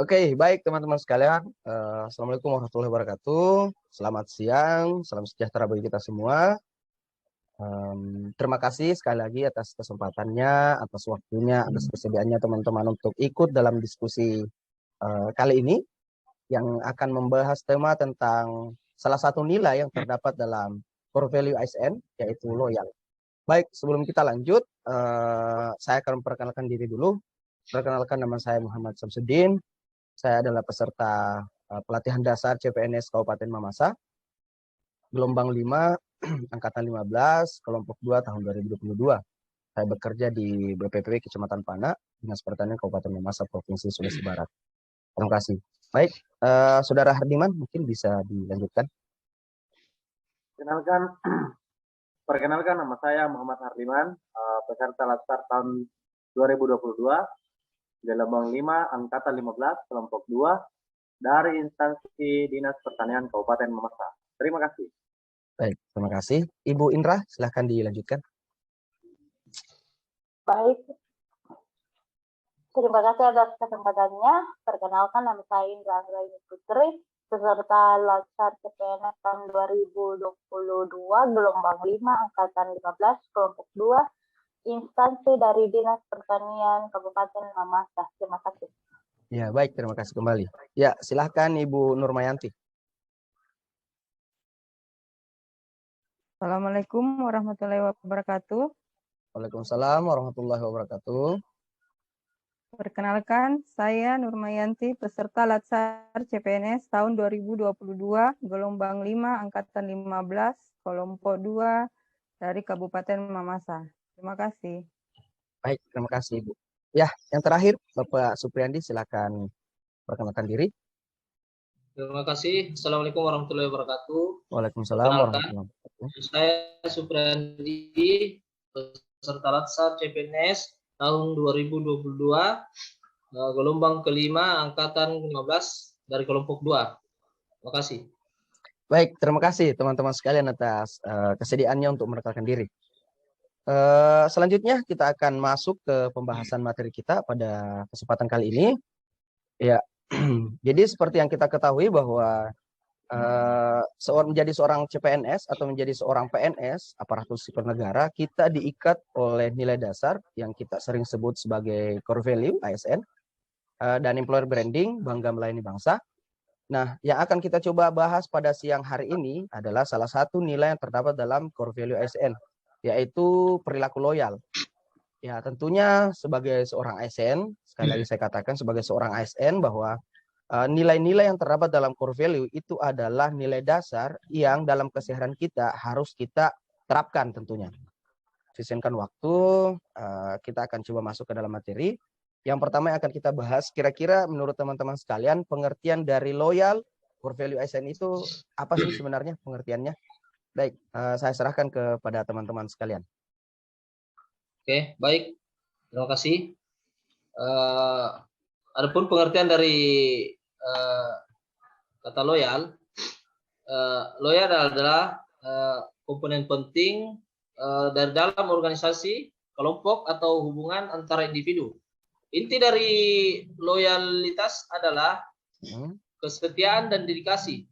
Oke, baik teman-teman sekalian. Assalamualaikum warahmatullahi wabarakatuh. Selamat siang, salam sejahtera bagi kita semua. Terima kasih sekali lagi atas kesempatannya, atas waktunya, atas kesediaannya teman-teman untuk ikut dalam diskusi kali ini yang akan membahas tema tentang salah satu nilai yang terdapat dalam core value ASN, yaitu loyal. Baik, sebelum kita lanjut, saya akan memperkenalkan diri dulu. Perkenalkan, nama saya Muhammad Samsudin. Saya adalah peserta pelatihan dasar CPNS Kabupaten Mamasa, gelombang 5, angkatan 15, kelompok 2 tahun 2022. Saya bekerja di BPPW Kecamatan Pana, Dinas Pertanian Kabupaten Mamasa, Provinsi Sulawesi Barat. Terima kasih. Baik, Saudara Hardiman, mungkin bisa dilanjutkan. Perkenalkan, nama saya Muhammad Hardiman, peserta latsar tahun 2022, gelombang 5, angkatan 15, kelompok 2, dari instansi Dinas Pertanian Kabupaten Mamasa. Terima kasih. Baik, terima kasih. Ibu Indra, silahkan dilanjutkan. Baik, terima kasih atas kesempatannya. Perkenalkan, nama saya Indra Anggraini Putri, peserta latsar CPNS tahun 2022, gelombang 5, angkatan 15, kelompok 2, instansi dari Dinas Pertanian Kabupaten Mamasa. Terima kasih. Ya, baik, terima kasih kembali. Ya, silahkan Ibu Nurmayanti. Assalamualaikum warahmatullahi wabarakatuh. Waalaikumsalam warahmatullahi wabarakatuh. Perkenalkan, saya Nurmayanti, peserta latsar CPNS tahun 2022, gelombang 5, angkatan 15, kelompok 2, dari Kabupaten Mamasa. Terima kasih. Baik, terima kasih Ibu. Ya, yang terakhir Bapak Supriyandi, silakan perkenalkan diri. Terima kasih. Assalamualaikum warahmatullahi wabarakatuh. Waalaikumsalam warahmatullahi wabarakatuh. Saya Supriyandi, peserta latsar CPNS tahun 2022, gelombang kelima, angkatan 15, dari kelompok 2. Terima kasih. Baik, terima kasih teman-teman sekalian atas kesediaannya untuk merekalkan diri. Selanjutnya kita akan masuk ke pembahasan materi kita pada kesempatan kali ini. Ya, jadi seperti yang kita ketahui bahwa menjadi seorang CPNS atau menjadi seorang PNS, aparatur sipil negara, kita diikat oleh nilai dasar yang kita sering sebut sebagai core value ASN, dan employer branding, bangga melayani bangsa. Nah, yang akan kita coba bahas pada siang hari ini adalah salah satu nilai yang terdapat dalam core value ASN, yaitu perilaku loyal. Ya, tentunya sebagai seorang ASN, sekali lagi saya katakan sebagai seorang ASN bahwa nilai-nilai yang terdapat dalam core value itu adalah nilai dasar yang dalam keseharian kita harus kita terapkan tentunya. Sisihkan waktu, kita akan coba masuk ke dalam materi. Yang pertama yang akan kita bahas, kira-kira menurut teman-teman sekalian, pengertian dari loyal, core value ASN itu apa sih sebenarnya pengertiannya? Baik, saya serahkan kepada teman-teman sekalian. Oke, baik. Terima kasih. Adapun pengertian dari kata loyal, loyal adalah komponen penting dari dalam organisasi, kelompok, atau hubungan antara individu. Inti dari loyalitas adalah kesetiaan dan dedikasi.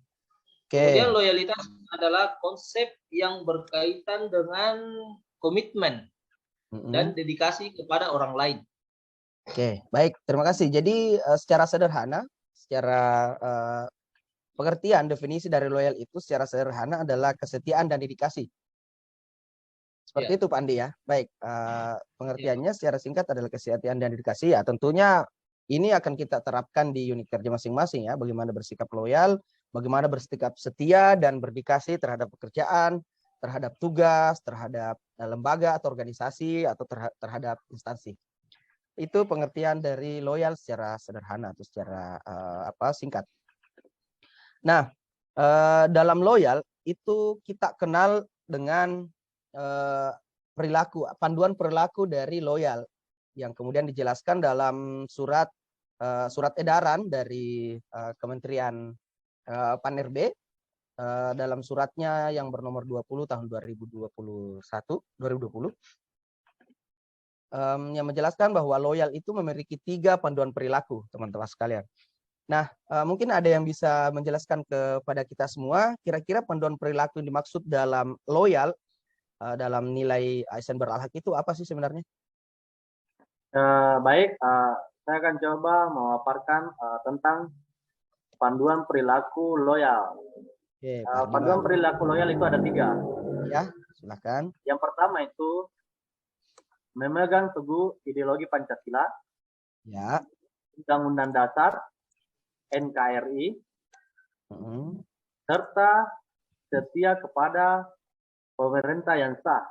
Kemudian loyalitas adalah konsep yang berkaitan dengan komitmen dan dedikasi kepada orang lain. Oke, baik. Terima kasih. Jadi secara sederhana, secara pengertian definisi dari loyal itu secara sederhana adalah kesetiaan dan dedikasi. Seperti itu Pak Andi ya. Baik, pengertiannya secara singkat adalah kesetiaan dan dedikasi ya. Tentunya ini akan kita terapkan di unit kerja masing-masing ya. Bagaimana bersikap loyal, bagaimana bersikap setia dan berdedikasi terhadap pekerjaan, terhadap tugas, terhadap lembaga atau organisasi atau terhadap instansi. Itu pengertian dari loyal secara sederhana atau secara singkat. Nah, dalam loyal itu kita kenal dengan perilaku, panduan perilaku dari loyal yang kemudian dijelaskan dalam surat edaran dari Kementerian Pan-RB dalam suratnya yang bernomor 20 tahun 2020 yang menjelaskan bahwa loyal itu memiliki 3 panduan perilaku, teman-teman sekalian. Nah, mungkin ada yang bisa menjelaskan kepada kita semua, kira-kira panduan perilaku yang dimaksud dalam loyal dalam nilai ASN beralhak itu apa sih sebenarnya? Baik, saya akan coba memaparkan tentang panduan perilaku loyal. Oke, panduan perilaku loyal itu ada 3. Ya, silakan. Yang pertama itu memegang teguh ideologi Pancasila, ya, Undang-Undang Dasar, NKRI, serta setia kepada pemerintah yang sah.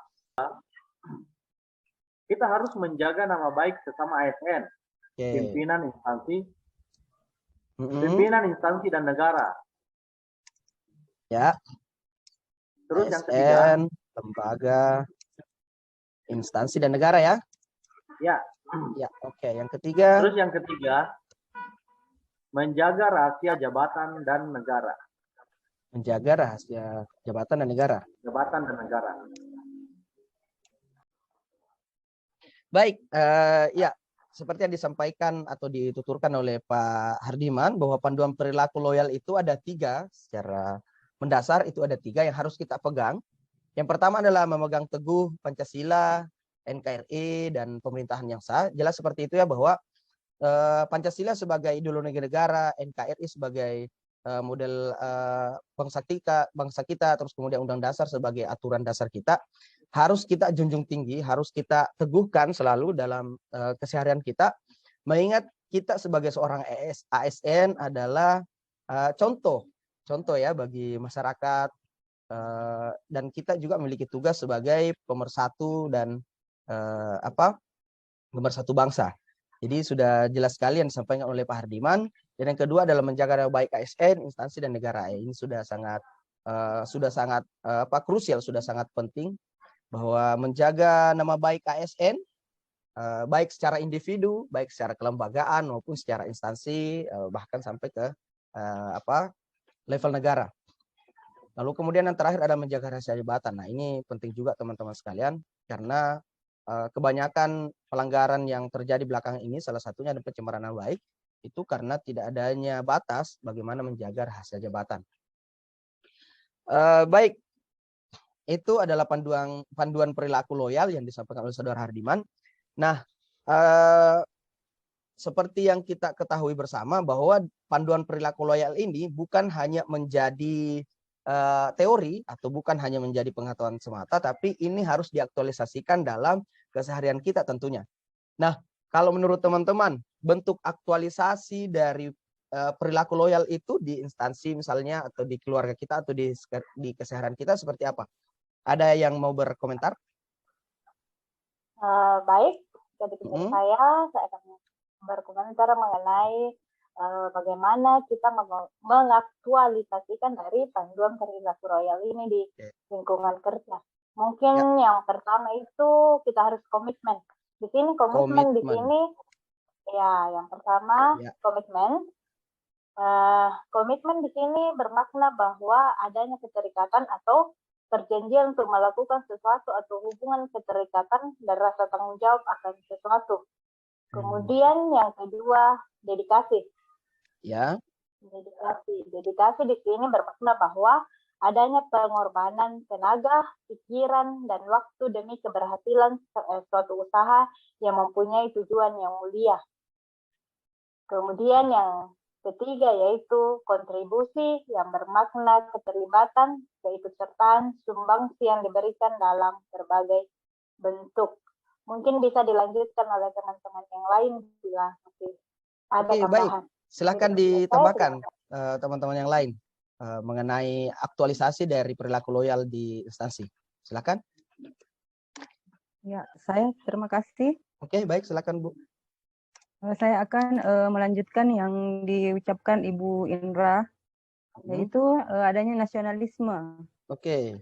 Kita harus menjaga nama baik sesama ASN, pimpinan instansi dan negara. Ya. Terus ASN, yang ketiga, lembaga, instansi dan negara ya. Ya. Ya, oke. Yang ketiga. Terus yang ketiga, menjaga rahasia jabatan dan negara. Menjaga rahasia jabatan dan negara. Jabatan dan negara. Baik, ya seperti yang disampaikan atau dituturkan oleh Pak Hardiman bahwa panduan perilaku loyal itu ada 3 secara mendasar, itu ada 3 yang harus kita pegang. Yang pertama adalah memegang teguh Pancasila, NKRI dan pemerintahan yang sah. Jelas seperti itu ya bahwa Pancasila sebagai ideologi negara, NKRI sebagai model bangsa kita, terus kemudian Undang Dasar sebagai aturan dasar kita, harus kita junjung tinggi, harus kita teguhkan selalu dalam keseharian kita, mengingat kita sebagai seorang ASN adalah contoh ya bagi masyarakat, dan kita juga memiliki tugas sebagai pemersatu dan pemersatu bangsa. Jadi sudah jelas sekali yang disampaikan oleh Pak Hardiman. Dan yang kedua adalah menjaga nama baik ASN, instansi dan negara. Ini sudah sangat krusial, sudah sangat penting bahwa menjaga nama baik ASN, baik secara individu, baik secara kelembagaan maupun secara instansi, bahkan sampai ke level negara. Lalu kemudian yang terakhir ada menjaga rahasia jabatan. Nah, ini penting juga teman-teman sekalian karena kebanyakan pelanggaran yang terjadi belakangan ini salah satunya adalah pencemaran nama baik, itu karena tidak adanya batas bagaimana menjaga rahasia jabatan. Baik, itu adalah panduan perilaku loyal yang disampaikan oleh Saudara Hardiman. Nah, seperti yang kita ketahui bersama bahwa panduan perilaku loyal ini bukan hanya menjadi teori atau bukan hanya menjadi pengetahuan semata, tapi ini harus diaktualisasikan dalam keseharian kita tentunya. Nah, kalau menurut teman-teman, bentuk aktualisasi dari perilaku loyal itu di instansi misalnya atau di keluarga kita atau di keseharian kita seperti apa? Ada yang mau berkomentar? Baik, jadi saya akan berkomentar mengenai bagaimana kita mengaktualisasikan dari panduan perilaku loyal ini di lingkungan kerja. Mungkin yang pertama itu kita harus komitmen. Di sini komitmen. Di sini ya yang pertama komitmen. Komitmen di sini bermakna bahwa adanya keterikatan atau perjanjian untuk melakukan sesuatu atau hubungan keterikatan dan rasa tanggung jawab akan sesuatu. Kemudian yang kedua, dedikasi. Ya. Dedikasi di sini bermakna bahwa adanya pengorbanan tenaga, pikiran, dan waktu demi keberhasilan suatu usaha yang mempunyai tujuan yang mulia. Kemudian yang ketiga yaitu kontribusi yang bermakna keterlibatan, keikutsertaan, sumbangsi yang diberikan dalam berbagai bentuk. Mungkin bisa dilanjutkan oleh teman-teman yang lain bila masih ada tambahan. Baik. Silakan ditambahkan teman-teman yang lain mengenai aktualisasi dari perilaku loyal di instansi. Silakan. Ya, saya terima kasih. Oke, baik, silakan Bu. Saya akan melanjutkan yang diucapkan Ibu Indra, yaitu adanya nasionalisme. Oke.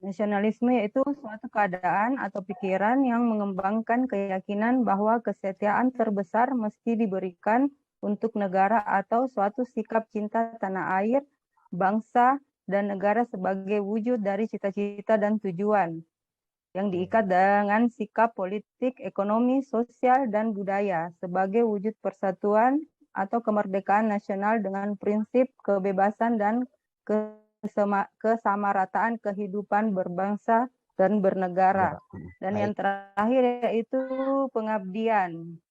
Nasionalisme yaitu suatu keadaan atau pikiran yang mengembangkan keyakinan bahwa kesetiaan terbesar mesti diberikan untuk negara atau suatu sikap cinta tanah air, bangsa, dan negara sebagai wujud dari cita-cita dan tujuan yang diikat dengan sikap politik, ekonomi, sosial, dan budaya sebagai wujud persatuan atau kemerdekaan nasional dengan prinsip kebebasan dan kesamarataan kehidupan berbangsa dan bernegara. Dan yang terakhir yaitu pengabdian.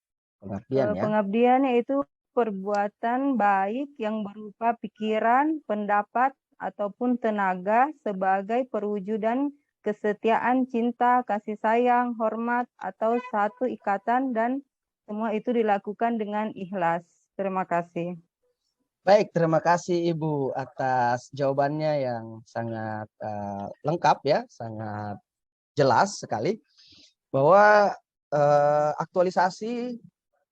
Pengabdian yaitu perbuatan baik yang berupa pikiran, pendapat, ataupun tenaga sebagai perwujudan kesetiaan, cinta, kasih sayang, hormat, atau satu ikatan, dan semua itu dilakukan dengan ikhlas. Terima kasih. Baik, terima kasih Ibu atas jawabannya yang sangat lengkap ya, sangat jelas sekali bahwa aktualisasi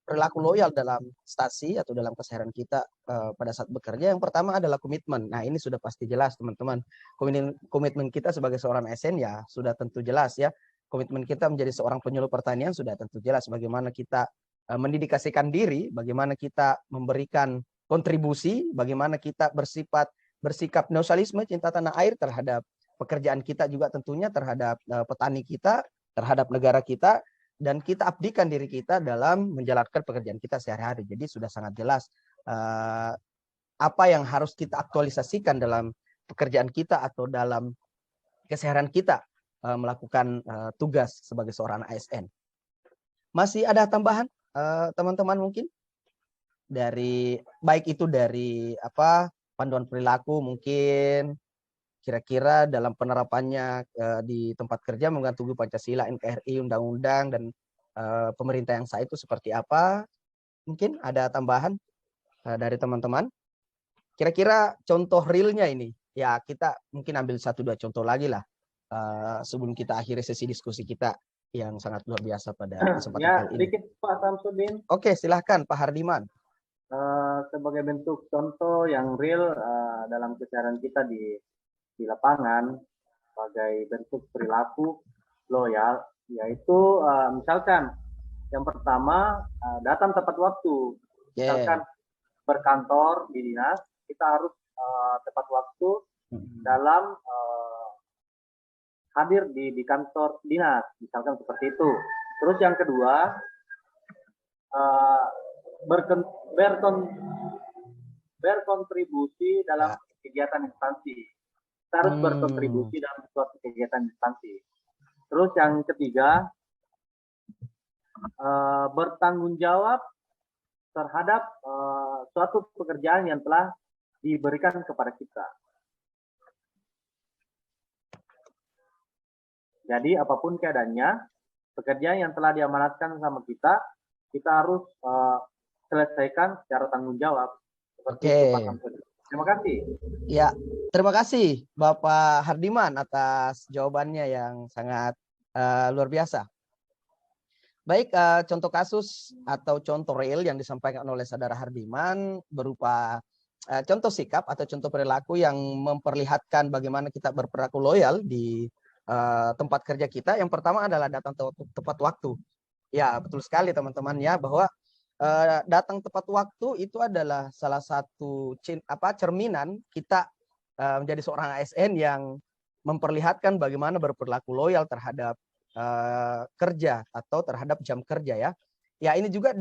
perilaku loyal dalam stasi atau dalam keseharian kita pada saat bekerja, yang pertama adalah komitmen. Nah, ini sudah pasti jelas teman-teman. Komitmen kita sebagai seorang ASN ya sudah tentu jelas ya. Komitmen kita menjadi seorang penyuluh pertanian sudah tentu jelas. Bagaimana kita mendedikasikan diri, bagaimana kita memberikan kontribusi, bagaimana kita bersikap nasionalisme, cinta tanah air terhadap pekerjaan kita juga tentunya, terhadap petani kita, terhadap negara kita, dan kita abdikan diri kita dalam menjalankan pekerjaan kita sehari-hari. Jadi sudah sangat jelas apa yang harus kita aktualisasikan dalam pekerjaan kita atau dalam keseharian kita melakukan tugas sebagai seorang ASN. Masih ada tambahan teman-teman mungkin? Dari baik itu dari panduan perilaku mungkin kira-kira dalam penerapannya di tempat kerja menggantunggi Pancasila, NKRI, undang-undang, dan pemerintah yang sah itu seperti apa? Mungkin ada tambahan dari teman-teman. Kira-kira contoh realnya ini, ya kita mungkin ambil 1-2 contoh lagi lah sebelum kita akhiri sesi diskusi kita yang sangat luar biasa pada kesempatan kali ini. Sedikit Pak Samsudin. Oke, silahkan Pak Hardiman. Sebagai bentuk contoh yang real dalam keseharian kita di lapangan sebagai bentuk perilaku loyal, yaitu misalkan yang pertama datang tepat waktu. Misalkan berkantor di dinas, kita harus tepat waktu dalam hadir di kantor dinas, misalkan seperti itu. Terus yang kedua berkontribusi dalam kegiatan instansi. Kita harus berkontribusi dalam suatu kegiatan instansi. Terus yang ketiga, bertanggung jawab terhadap suatu pekerjaan yang telah diberikan kepada kita. Jadi apapun keadaannya, pekerjaan yang telah diamanatkan sama kita, kita harus selesaikan secara tanggung jawab. Seperti itu, Pak Samsuri. Terima kasih. Ya, terima kasih Bapak Hardiman atas jawabannya yang sangat luar biasa. Baik, contoh kasus atau contoh real yang disampaikan oleh Saudara Hardiman berupa contoh sikap atau contoh perilaku yang memperlihatkan bagaimana kita berperilaku loyal di tempat kerja kita. Yang pertama adalah datang tepat waktu. Ya, betul sekali teman-teman ya, bahwa datang tepat waktu itu adalah salah satu cerminan kita menjadi seorang ASN yang memperlihatkan bagaimana berperilaku loyal terhadap kerja atau terhadap jam kerja ya. Ya, ini juga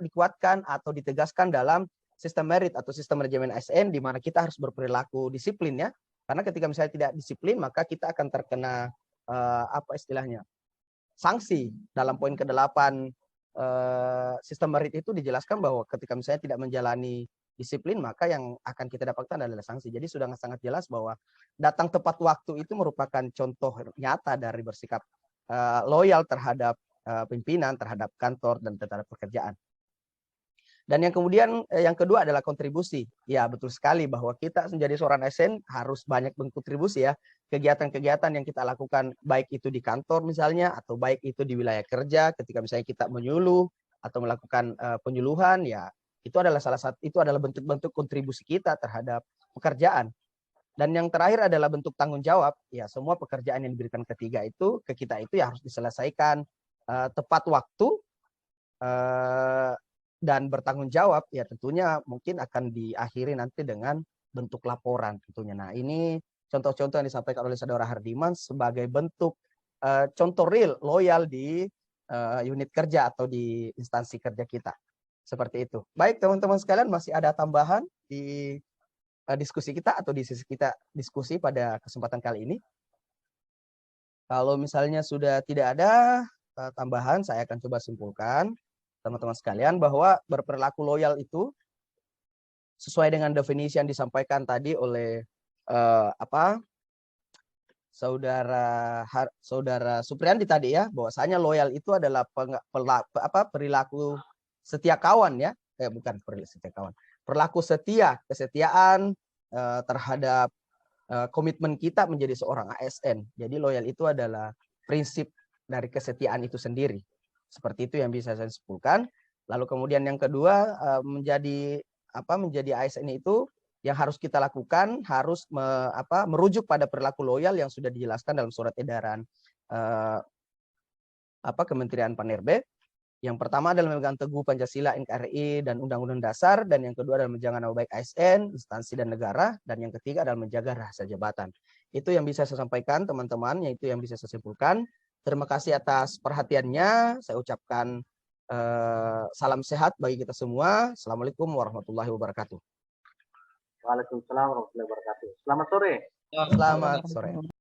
dikuatkan atau ditegaskan dalam sistem merit atau sistem manajemen ASN, di mana kita harus berperilaku disiplin ya. Karena ketika misalnya tidak disiplin, maka kita akan terkena sanksi. Dalam poin ke-8 sistem merit itu dijelaskan bahwa ketika misalnya tidak menjalani disiplin, maka yang akan kita dapatkan adalah sanksi. Jadi sudah sangat jelas bahwa datang tepat waktu itu merupakan contoh nyata dari bersikap loyal terhadap pimpinan, terhadap kantor, dan terhadap pekerjaan. Dan yang kemudian yang kedua adalah kontribusi. Ya, betul sekali bahwa kita menjadi seorang ASN harus banyak berkontribusi ya. Kegiatan-kegiatan yang kita lakukan baik itu di kantor misalnya, atau baik itu di wilayah kerja, ketika misalnya kita menyuluh atau melakukan penyuluhan, ya itu adalah bentuk-bentuk kontribusi kita terhadap pekerjaan. Dan yang terakhir adalah bentuk tanggung jawab. Ya, semua pekerjaan yang diberikan ke kita itu ya harus diselesaikan tepat waktu dan bertanggung jawab. Ya, tentunya mungkin akan diakhiri nanti dengan bentuk laporan tentunya. Nah, ini contoh-contoh yang disampaikan oleh Saudara Hardiman sebagai bentuk contoh real loyal di unit kerja atau di instansi kerja kita. Seperti itu. Baik teman-teman sekalian, masih ada tambahan di diskusi kita atau di sisi kita diskusi pada kesempatan kali ini? Kalau misalnya sudah tidak ada tambahan, saya akan coba simpulkan teman-teman sekalian bahwa berperilaku loyal itu sesuai dengan definisi yang disampaikan tadi oleh Saudara Supriandi tadi ya, bahwasanya loyal itu adalah perilaku setia kawan ya, bukan perilaku setia kawan, perilaku kesetiaan terhadap komitmen kita menjadi seorang ASN. Jadi loyal itu adalah prinsip dari kesetiaan itu sendiri. Seperti itu yang bisa saya simpulkan. Lalu kemudian yang kedua, menjadi ASN itu yang harus kita lakukan harus merujuk pada perilaku loyal yang sudah dijelaskan dalam surat edaran Kementerian Pan-RB. Yang pertama adalah memegang teguh Pancasila, NKRI, dan Undang-Undang Dasar. Dan yang kedua adalah menjaga nama baik ASN, instansi, dan negara. Dan yang ketiga adalah menjaga rahasia jabatan. Itu yang bisa saya sampaikan teman-teman, yaitu yang bisa saya simpulkan. Terima kasih atas perhatiannya. Saya ucapkan salam sehat bagi kita semua. Assalamualaikum warahmatullahi wabarakatuh. Waalaikumsalam warahmatullahi wabarakatuh. Selamat sore. Selamat sore.